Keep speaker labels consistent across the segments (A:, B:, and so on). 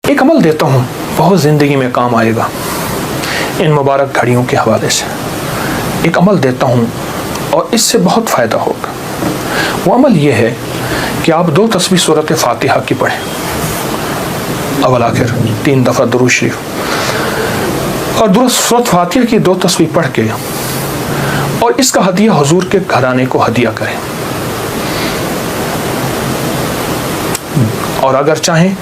A: ایک عمل دیتا ہوں، بہت زندگی میں کام آئے گا ان مبارک گھڑیوں کے حوالے سے. ایک عمل دیتا ہوں اور اس سے بہت فائدہ ہوگا. وہ عمل یہ ہے کہ آپ 2 تسبیح سورۃ فاتحہ کی پڑھیں، اول آخر 3 دفعہ درود شریف، اور سورۃ فاتحہ کی 2 تسبیح پڑھ کے اور اس کا ہدیہ حضور کے گھرانے کو ہدیہ کریں. اور اگر چاہیں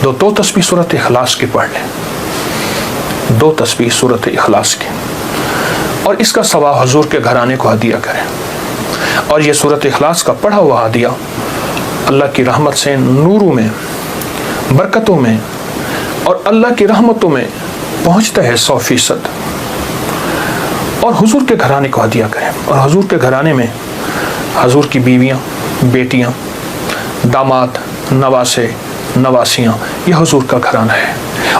A: 2 تسبیح سورۃ اخلاص کی پڑھ لیں، 2 تسبیح سورۃ اخلاص کی، اور اس کا ثواب حضور کے گھرانے کو ہدیہ کریں. اور یہ سورۃ اخلاص کا پڑھا ہوا ہدیہ اللہ کی رحمت سے نوروں میں، برکتوں میں اور اللہ کی رحمتوں میں پہنچتا ہے 100%. اور حضور کے گھرانے کو ہدیہ کریں. اور حضور کے گھرانے میں حضور کی بیویاں، بیٹیاں، داماد، نواسے، نواسیاں، یہ حضور کا گھرانہ ہے.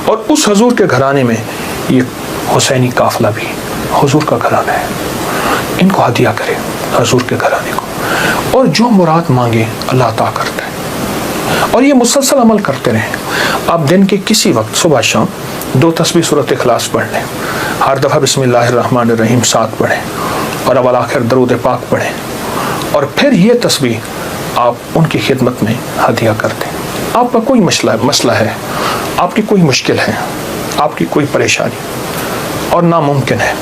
A: اور اس حضور کے گھرانے میں یہ حسینی قافلہ بھی حضور کا گھرانہ ہے. ان کو ہدیہ کرے حضور کے گھرانے کو، اور جو مراد مانگے اللہ عطا کرتا ہے. اور یہ مسلسل عمل کرتے رہیں. آپ دن کے کسی وقت صبح شام 2 تسبیح سورۃ اخلاص پڑھ لیں، ہر دفعہ بسم اللہ الرحمن الرحیم 7 پڑھیں، اور اول آخر درود پاک پڑھیں، اور پھر یہ تسبیح آپ ان کی خدمت میں ہدیہ کر دیں. آپ کا کوئی مسئلہ ہے، آپ کی کوئی مشکل ہے، آپ کی کوئی پریشانی اور ناممکن ہے،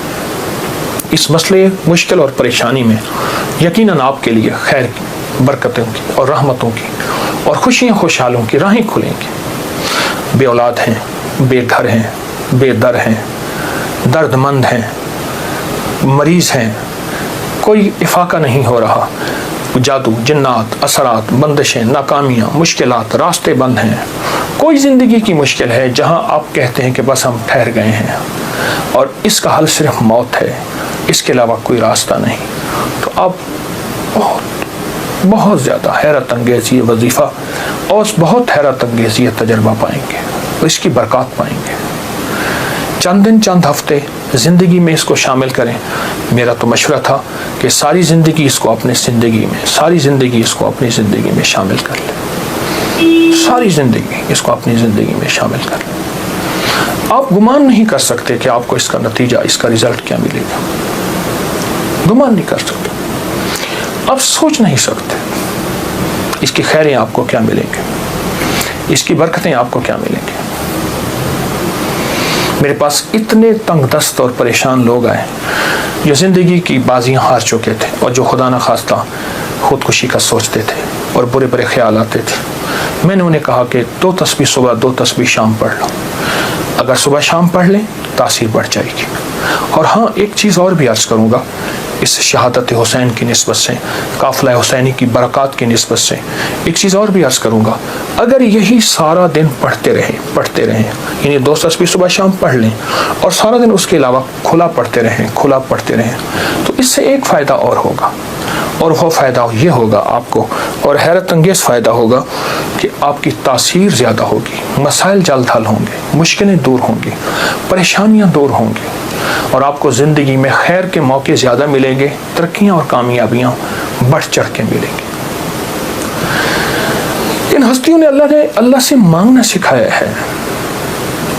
A: اس مسئلے، مشکل اور پریشانی میں یقیناً آپ کے لیے خیر کی، برکتوں کی اور رحمتوں کی اور خوشیاں خوشحالوں کی راہیں کھلیں گی. بے اولاد ہیں، بے گھر ہیں، بے در ہیں، درد مند ہیں، مریض ہیں، کوئی افاقہ نہیں ہو رہا، جادو، جنات، اثرات، بندشیں، ناکامیاں، مشکلات، راستے بند ہیں، کوئی زندگی کی مشکل ہے جہاں آپ کہتے ہیں کہ بس ہم ٹھہر گئے ہیں اور اس کا حل صرف موت ہے، اس کے علاوہ کوئی راستہ نہیں، تو آپ بہت زیادہ حیرت انگیز یہ وظیفہ اور بہت حیرت انگیز یہ تجربہ پائیں گے اور اس کی برکات پائیں گے. چند دن، چند ہفتے زندگی میں اس کو شامل کریں. میرا تو مشورہ تھا کہ ساری زندگی اس کو اپنی زندگی میں شامل کر لیں. ساری زندگی اس کو اپنی زندگی میں شامل کر لیں. آپ گمان نہیں کر سکتے کہ آپ کو اس کا نتیجہ، اس کا رزلٹ کیا ملے گا. گمان نہیں کر سکتے، آپ سوچ نہیں سکتے اس کی خیریں آپ کو کیا ملیں گے، اس کی برکتیں آپ کو کیا ملیں گے. میرے پاس اتنے تنگ دست اور پریشان لوگ آئے جو زندگی کی بازیاں ہار چکے تھے اور جو خدا نخواستہ خودکشی کا سوچتے تھے اور برے برے خیال آتے تھے. میں نے انہیں کہا کہ 2 تسبیح صبح، 2 تسبیح شام پڑھ لو. اگر صبح شام پڑھ لیں تاثیر بڑھ جائے گی. اور ہاں، ایک چیز اور بھی عرض کروں گا اس شہادت حسین کی نسبت سے، قافلہ حسینی کی برکات کی نسبت سے ایک چیز اور بھی عرض کروں گا. اگر یہی سارا دن پڑھتے رہیں، یعنی 2 تسبیح صبح شام پڑھ لیں اور سارا دن اس کے علاوہ کھلا پڑھتے رہیں، تو اس سے ایک فائدہ اور ہوگا، اور وہ فائدہ یہ ہوگا آپ کو، اور حیرت انگیز فائدہ ہوگا کہ آپ کی تاثیر زیادہ ہوگی، مسائل جلد حل ہوں گے، مشکلیں دور ہوں گی، پریشانیاں دور ہوں گی، اور آپ کو زندگی میں خیر کے موقع زیادہ ملیں گے، ترقیاں اور کامیابیاں بڑھ چڑھ کے ملیں گی. ان ہستیوں نے اللہ سے مانگنا سکھایا ہے،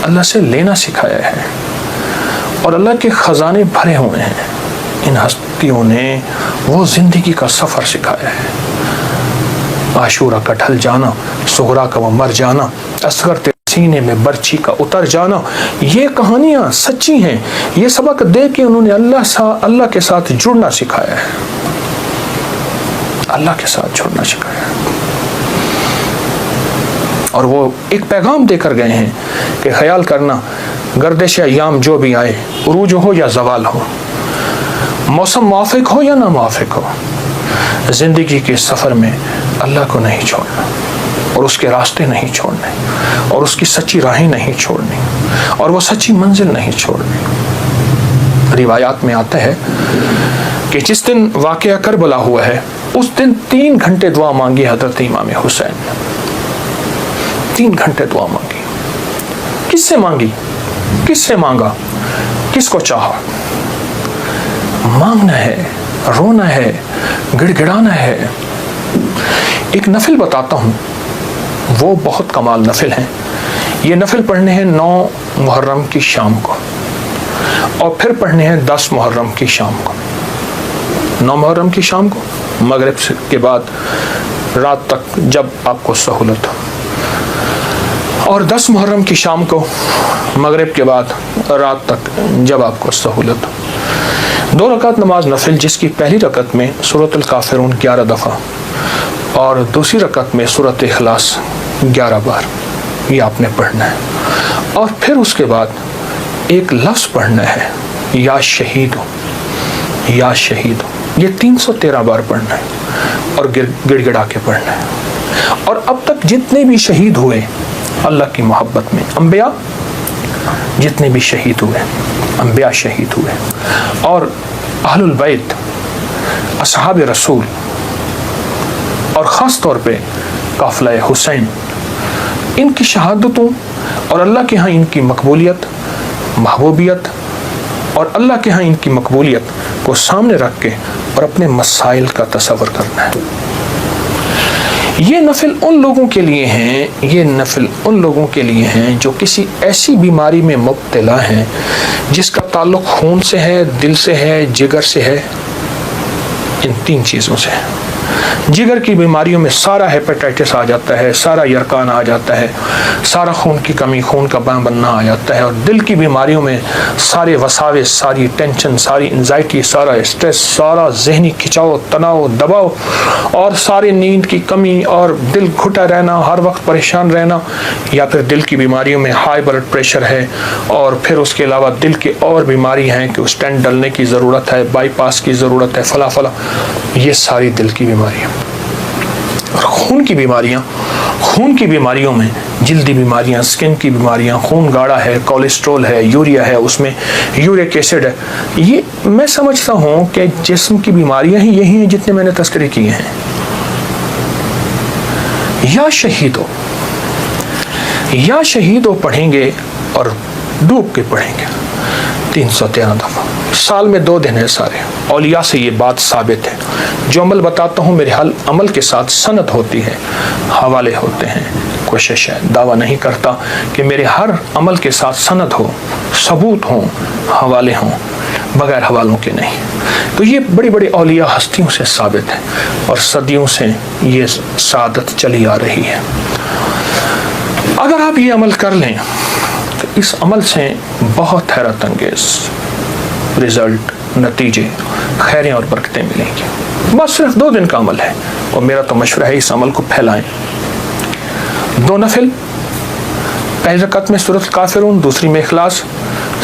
A: اللہ سے لینا سکھایا ہے، اور اللہ کے خزانے بھرے ہوئے ہیں. ان ہستیوں نے وہ زندگی کا سفر سکھایا ہے. عاشورہ کا ڈھل جانا، صغرا کا وہ مر جانا، اصغر تیرے سینے میں برچھی کا اتر جانا، یہ کہانیاں سچی ہیں. یہ سبق دے کے انہوں نے اللہ کے ساتھ جڑنا سکھایا ہے، اللہ کے ساتھ جڑنا سکھایا ہے. اور وہ ایک پیغام دے کر گئے ہیں کہ خیال کرنا، گردش ایام جو بھی آئے، عروج ہو یا زوال ہو، موسم موافق ہو یا نہ موافق ہو، زندگی کے سفر میں اللہ کو نہیں چھوڑنا، اور اس کے راستے نہیں چھوڑنے، اور اس کی سچی راہیں نہیں چھوڑنی، اور وہ سچی منزل نہیں چھوڑنی. روایات میں آتا ہے کہ جس دن واقعہ کربلا ہوا ہے اس دن 3 گھنٹے دعا مانگی حضرت امام حسین نے. 3 گھنٹے دعا مانگی. کس سے مانگی؟ کس سے مانگا؟ کس کو چاہا؟ مانگنا ہے، رونا ہے، گڑ گڑانا ہے. ایک نفل بتاتا ہوں، وہ بہت کمال نفل ہیں. یہ نفل پڑھنے ہیں 9 محرم کی شام کو، اور پھر پڑھنے ہیں 10 محرم کی شام کو۔ 9 محرم کی شام کو مغرب کے بعد رات تک جب آپ کو سہولت ہو، اور 10 محرم کی شام کو مغرب کے بعد رات تک جب آپ کو سہولت ہو۔ 2 رکعت نماز نفل، جس کی پہلی رکعت میں سورۃ الکافرون 11 دفعہ اور دوسری رکعت میں سورۃ اخلاص 11 بار، یہ آپ نے پڑھنا ہے۔ اور پھر اس کے بعد ایک لفظ پڑھنا ہے، یا شہید ہو، یا شہید ہو، یہ 313 بار پڑھنا ہے اور گڑ گڑا کے پڑھنا ہے۔ اور اب تک جتنے بھی شہید ہوئے اللہ کی محبت میں، انبیاء جتنے بھی شہید ہوئے، انبیاء شہید ہوئے، اور اہل البیت، اصحاب رسول، اور خاص طور پہ قافلہ حسین، ان کی شہادتوں اور اللہ کے ہاں ان کی مقبولیت، محبوبیت، اور اللہ کے ہاں ان کی مقبولیت کو سامنے رکھ کے اور اپنے مسائل کا تصور کرنا ہے۔ یہ نفل ان لوگوں کے لیے ہیں، یہ نفل ان لوگوں کے لیے ہیں جو کسی ایسی بیماری میں مبتلا ہیں جس کا تعلق خون سے ہے، دل سے ہے، جگر سے ہے، ان 3 چیزوں سے ہے۔ جگر کی بیماریوں میں سارا ہیپیٹائٹس آ جاتا ہے، سارا یرکان آ جاتا ہے، سارا خون کی کمی، خون کا بننا آ جاتا ہے، اور دل کی بیماریوں میں سارے وساوس، ساری ٹینشن، ساری انزائٹی، سارا اسٹریس، سارا ذہنی کھچاؤ، تناؤ، دباؤ، اور ساری نیند کی کمی، اور دل گھٹا رہنا، ہر وقت پریشان رہنا، یا پھر دل کی بیماریوں میں ہائی بلڈ پریشر ہے، اور پھر اس کے علاوہ دل کی اور بیماری ہیں کہ اسٹینٹ ڈلنے کی ضرورت ہے، بائی پاس کی ضرورت ہے، فلاں فلاں، یہ ساری دل کی بیماریاں۔ اور خون کی بیماریوں میں جلدی بیماریاں، سکن کی بیماریاں، خون گاڑھا ہے، کولیسٹرول ہے، یوریا ہے، اس میں یورک ایسڈ ہے، یہ میں سمجھتا ہوں کہ جسم کی بیماریاں ہی یہی ہیں جتنے میں نے تذکرے کیے ہیں۔ یا شہیدو پڑھیں گے اور ڈوب کے پڑھیں گے 313 دفعہ، سال میں 2 دن ہے سارے۔ اولیاء سے یہ بات ثابت ہے، جو عمل بتاتا ہوں میرے عمل کے ساتھ سند ہوتی ہے، حوالے ہوتے ہیں۔ کوشش ہے، دعویٰ نہیں کرتا کہ میرے ہر عمل کے ساتھ سند ہو، ثبوت ہوں، حوالے ہوں، بغیر حوالوں کے نہیں۔ تو یہ بڑی بڑی اولیاء ہستیوں سے ثابت ہے، اور صدیوں سے یہ سعادت چلی آ رہی ہے۔ اگر آپ یہ عمل کر لیں تو اس عمل سے بہت حیرت انگیز رزلٹ، نتیجے، خیریں اور برکتیں ملیں گی۔ بس صرف 2 دن کا عمل ہے، اور میرا تو مشورہ ہے اس عمل کو پھیلائیں۔ 2 نفل، پہلی رکعت میں سورۃ الکافرون، دوسری میں اخلاص،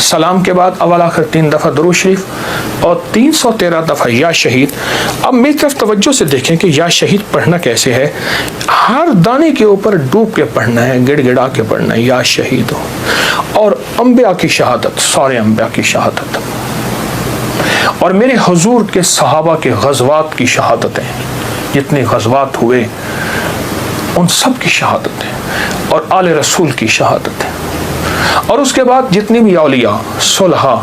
A: سلام کے بعد اول آخر 3 دفعہ درود شریف، اور 313 دفعہ یا شہید۔ اب میری طرف توجہ سے دیکھیں کہ یا شہید پڑھنا کیسے ہے۔ ہر دانے کے اوپر ڈوب کے پڑھنا ہے، گڑ گڑا کے پڑھنا ہے، یا شہید ہو۔ اور انبیاء کی شہادت، سارے انبیاء کی شہادت، اور میرے حضور کے صحابہ کے غزوات کی شہادتیں، جتنے غزوات ہوئے ان سب کی شہادتیں، اور آل رسول کی شہادتیں، اور اس کے بعد جتنے بھی اولیاء، صلحاء،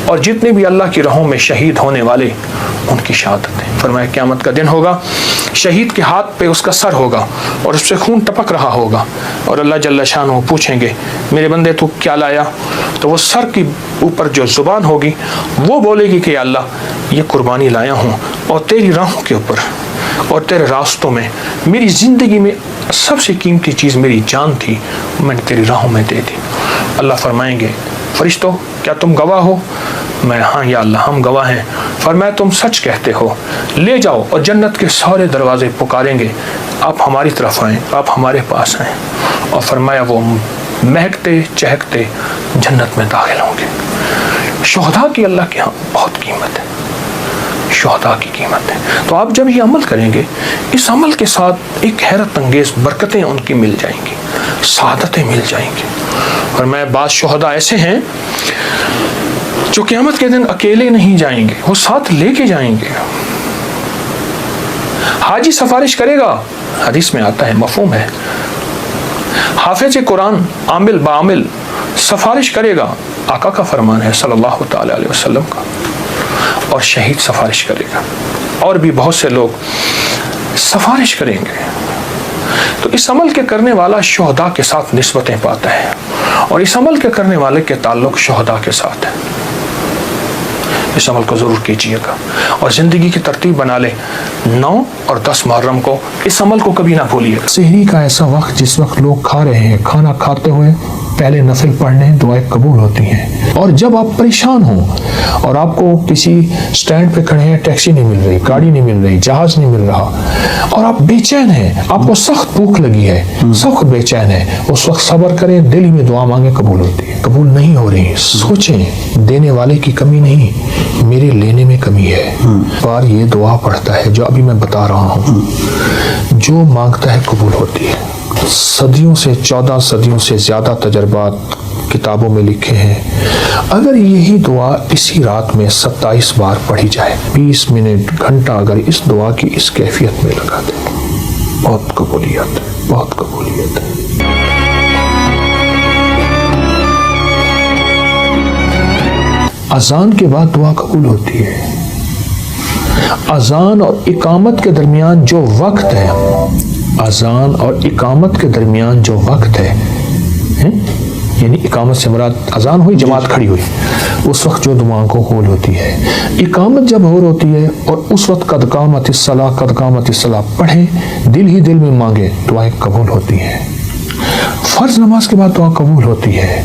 A: اور جتنے بھی اللہ کی راہوں میں شہید ہونے والے، ان کی شہادتیں۔ فرمایا قیامت کا دن ہوگا، شہید کے ہاتھ پہ اس کا سر ہوگا اور اس سے خون ٹپک رہا ہوگا، اور اللہ جل شانہ پوچھیں گے میرے بندے تو کیا لایا؟ تو وہ سر کی اوپر جو زبان ہوگی وہ بولے گی کہ یا اللہ یہ قربانی لایا ہوں، اور تیری راہوں کے اوپر اور تیرے راستوں میں، میری زندگی میں سب سے قیمتی چیز میری جان تھی، میں نے تیری راہوں میں دے دی۔ اللہ فرمائیں گے فرشتوں کیا تم گواہ ہو؟ میں ہاں یا اللہ ہم گواہ ہیں۔ فرمایا تم سچ کہتے ہو، لے جاؤ، اور جنت کے سارے دروازے پکاریں گے آپ ہماری طرف آئیں، آپ ہمارے پاس آئیں، اور فرمایا وہ مہکتے چہکتے جنت میں داخل ہوں گے۔ شہداء کی اللہ کے ہاں بہت قیمت ہے، شہداء کی قیمت ہے۔ تو آپ جب یہ عمل کریں گے، اس عمل کے ساتھ ایک حیرت انگیز برکتیں ان کی مل جائیں گی، سعادتیں مل جائیں گی۔ اور میں بعض شہداء ایسے ہیں جو قیامت کے دن اکیلے نہیں جائیں گے، وہ ساتھ لے کے جائیں گے۔ حاجی سفارش کرے گا، حدیث میں آتا ہے، مفہوم ہے۔ حافظ قرآن عامل بعامل سفارش کرے گا، آقا کا فرمان ہے صلی اللہ تعالی علیہ وسلم کا، اور شہید سفارش کرے گا، اور بھی بہت سے لوگ سفارش کریں گے۔ تو اس عمل کے کرنے والا شہداء کے ساتھ نسبتیں پاتا ہے، اور اس عمل کے کرنے والے کے تعلق شہداء کے ساتھ ہے۔ اس عمل کو ضرور کیجیے گا اور زندگی کی ترتیب بنا لیں۔ 9 اور 10 محرم کو اس عمل کو کبھی نہ بھولیے گا۔ سحری کا ایسا وقت جس وقت لوگ کھا رہے ہیں، کھانا کھاتے ہوئے پہلے نفل پڑھنے دعائیں قبول ہوتی ہیں۔ اور جب آپ پریشان ہوں اور آپ کو کسی سٹینڈ پہ کھڑے ہیں، ٹیکسی نہیں مل رہی، گاڑی نہیں مل رہی، جہاز نہیں مل رہا، اور آپ بے چین ہیں، آپ کو سخت بھوک لگی ہے، سخت بے چین ہے، اس وقت صبر کریں، دل ہی میں دعا مانگیں، قبول ہوتی ہے۔ قبول نہیں ہو رہی، سوچیں دینے والے کی کمی نہیں، میرے لینے میں کمی ہے۔ بار یہ دعا پڑھتا ہے جو ابھی میں بتا رہا ہوں، جو مانگتا ہے قبول ہوتی ہے۔ صدیوں سے 14 صدیوں سے زیادہ تجربات کتابوں میں لکھے ہیں۔ اگر یہی دعا اسی رات میں 27 بار پڑھی جائے، 20 منٹ گھنٹہ اگر اس دعا کی اس کیفیت میں لگا دیں، بہت قبولیت ہے، بہت قبولیت ہے۔ اذان کے بعد دعا قبول ہوتی ہے۔ اذان اور اقامت کے درمیان جو وقت ہے، اذان اور اقامت کے درمیان جو وقت ہے، یعنی اقامت سے مراد اذان ہوئی، جماعت کھڑی ہوئی، اس وقت جو دعاؤں کو قبول ہوتی ہے۔ اقامت جب ہو ہوتی ہے اور اس وقت قد قامت الصلاۃ، قد قامت الصلاۃ پڑھیں، دل ہی دل میں مانگے، دعائیں قبول ہوتی ہیں۔ فرض نماز کے بعد دعا قبول ہوتی ہے۔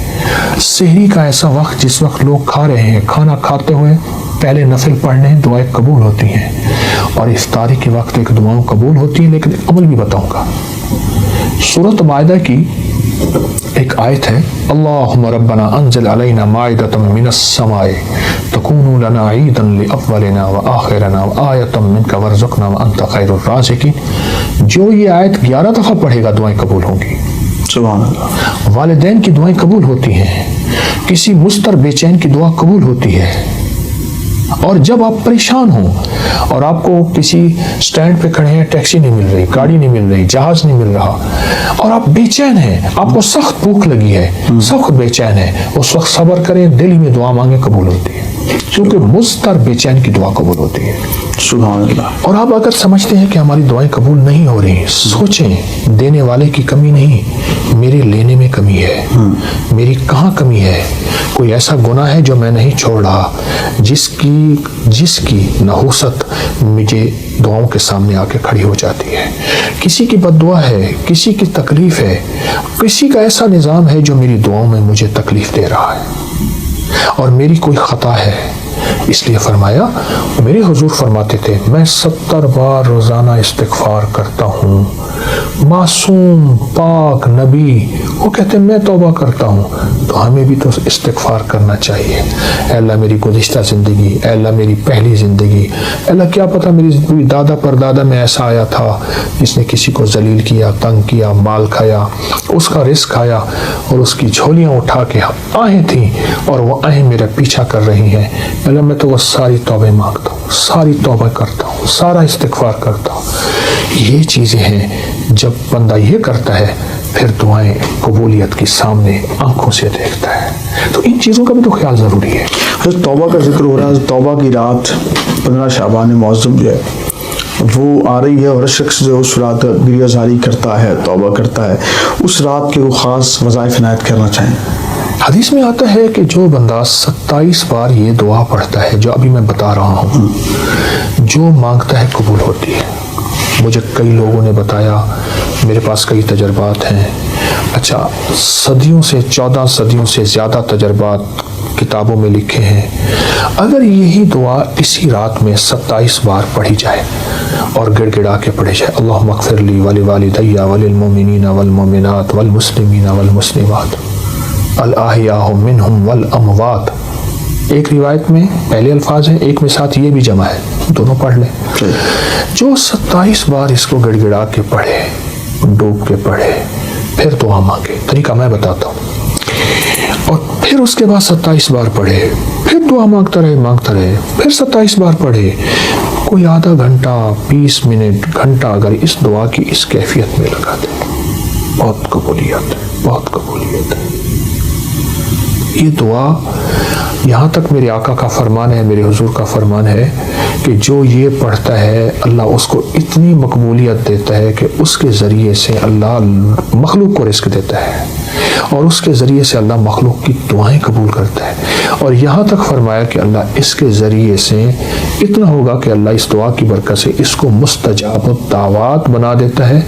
A: سحری کا ایسا وقت جس وقت لوگ کھا رہے ہیں، کھانا کھاتے ہوئے پہلے نفل پڑھنے دعائیں قبول ہوتی ہیں، اور افطاری کے وقت ایک دعاؤں قبول ہوتی ہیں، لیکن عمل بھی بتاؤں گا۔ سورۃ مائدہ کی ایک آیت ہے، اللہم ربنا انزل علینا مائدۃ من السماء تکون لنا عیدا لاولنا وآخرنا وآیۃ منک وارزقنا وانت خیر الرازقین۔ جو یہ آیت 11 دفعہ پڑھے گا دعائیں قبول ہوں گی۔ سبحان اللہ۔ والدین کی دعائیں قبول ہوتی ہیں، کسی مضطر بے چین کی دعا قبول ہوتی ہے۔ اور جب آپ پریشان ہوں اور آپ کو کسی سٹینڈ پہ کھڑے ہیں، ٹیکسی نہیں مل رہی، گاڑی نہیں مل رہی، جہاز نہیں مل رہا، اور آپ بے چین ہیں، آپ کو سخت بھوک لگی ہے، سخت بے چین ہے، اس وقت صبر کریں، دل ہی میں دعا مانگیں، قبول ہوتی ہے، کیونکہ مضطر بے چین کی دعا قبول ہوتی ہے۔ سبحان اللہ۔ اور آپ اگر سمجھتے ہیں کہ ہماری دعائیں قبول نہیں ہو رہی، سوچیں دینے والے کی کمی نہیں، میرے لینے میں کمی ہے۔ میری کہاں کمی ہے؟ کوئی ایسا گناہ ہے جو میں نہیں چھوڑ رہا، جس کی نحوست مجھے دعاؤں کے سامنے آ کے کھڑی ہو جاتی ہے۔ کسی کی بد دعا ہے، کسی کی تکلیف ہے، کسی کا ایسا نظام ہے جو میری دعاؤں میں مجھے تکلیف دے رہا ہے، اور میری کوئی خطا ہے۔ اس لیے فرمایا، میرے حضور فرماتے تھے، میں 70 بار روزانہ استغفار کرتا ہوں۔ معصوم پاک نبی وہ کہتے ہیں میں توبہ کرتا ہوں، تو ہمیں بھی تو استغفار کرنا چاہیے۔ اے اللہ میری گزشتہ زندگی، اے اللہ میری پہلی زندگی، اے اللہ کیا پتہ میری دادا پر دادا میں ایسا آیا تھا جس نے کسی کو ذلیل کیا، تنگ کیا، مال کھایا، اس کا رزق کھایا، اور اس کی جھولیاں اٹھا کے آہیں تھیں اور وہ آہیں میرا پیچھا کر رہی ہیں۔ اے اللہ میں تو وہ ساری توبہ مانگتا ہوں، ساری توبہ کرتا ہوں، سارا استغفار کرتا ہوں۔ یہ چیزیں ہیں، جب بندہ یہ کرتا ہے پھر دعائیں قبولیت کی سامنے آنکھوں سے دیکھتا ہے۔ تو ان چیزوں کا بھی تو خیال ضروری ہے۔
B: حضرت توبہ کا ذکر ہو رہا ہے، توبہ کی رات 15 شعبان معظم جو ہے وہ آ رہی ہے، اور شخص جو اس رات گریہ زاری کرتا ہے، توبہ کرتا ہے، اس رات کے وہ خاص وظائف عنایت کرنا چاہیں۔
A: حدیث میں آتا ہے کہ جو بندہ 27 بار یہ دعا پڑھتا ہے جو ابھی میں بتا رہا ہوں، جو مانگتا ہے قبول ہوتی ہے۔ مجھے کئی لوگوں نے بتایا، میرے پاس کئی تجربات ہیں۔ اچھا، صدیوں سے 14 صدیوں سے زیادہ تجربات کتابوں میں لکھے ہیں۔ اگر یہی دعا اسی رات میں 27 بار پڑھی جائے اور گڑ گڑا کے پڑھی جائے، اللہم اغفر لی ولوالدی وللمؤمنین والمؤمنات والمسلمین والمسلمات الاحیاء منہم والاموات۔ ایک روایت میں پہلے الفاظ ہیں، ایک میں ساتھ یہ بھی جمع ہے، دونوں پڑھ لیں۔ جو 27 بار اس کو گڑ گڑا کے پڑھے، ڈوب کے پڑھے، پھر دعا مانگے، طریقہ میں بتاتا ہوں، اور پھر اس کے بعد 27 بار پڑھے، پھر دعا مانگتا رہے، پھر 27 بار پڑھے، کوئی آدھا گھنٹہ، 20 منٹ، گھنٹہ اگر اس دعا کی اس کیفیت میں لگا دے، بہت قبولیت ہے، بہت قبولیت ہے۔ یہ دعا یہاں تک میرے آقا کا فرمان ہے، میرے حضور کا فرمان ہے کہ جو یہ پڑھتا ہے اللہ اس کو اتنی مقبولیت دیتا ہے کہ اس کے ذریعے سے اللہ مخلوق کو رزق دیتا ہے اور اس کے ذریعے سے اللہ مخلوق کی دعائیں قبول کرتا ہے. اور یہاں تک فرمایا کہ اللہ اس کے ذریعے سے اتنا ہوگا کہ اللہ اس دعا کی برکت سے اس کو مستجاب الدعوات بنا دیتا ہے.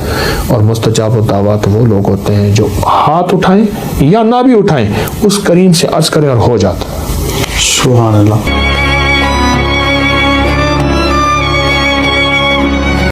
A: اور مستجاب الدعوات وہ لوگ ہوتے ہیں جو ہاتھ اٹھائیں یا نہ بھی اٹھائیں اس کریم سے عرض کریں اور ہو جاتا ہے.
B: سبحان اللہ.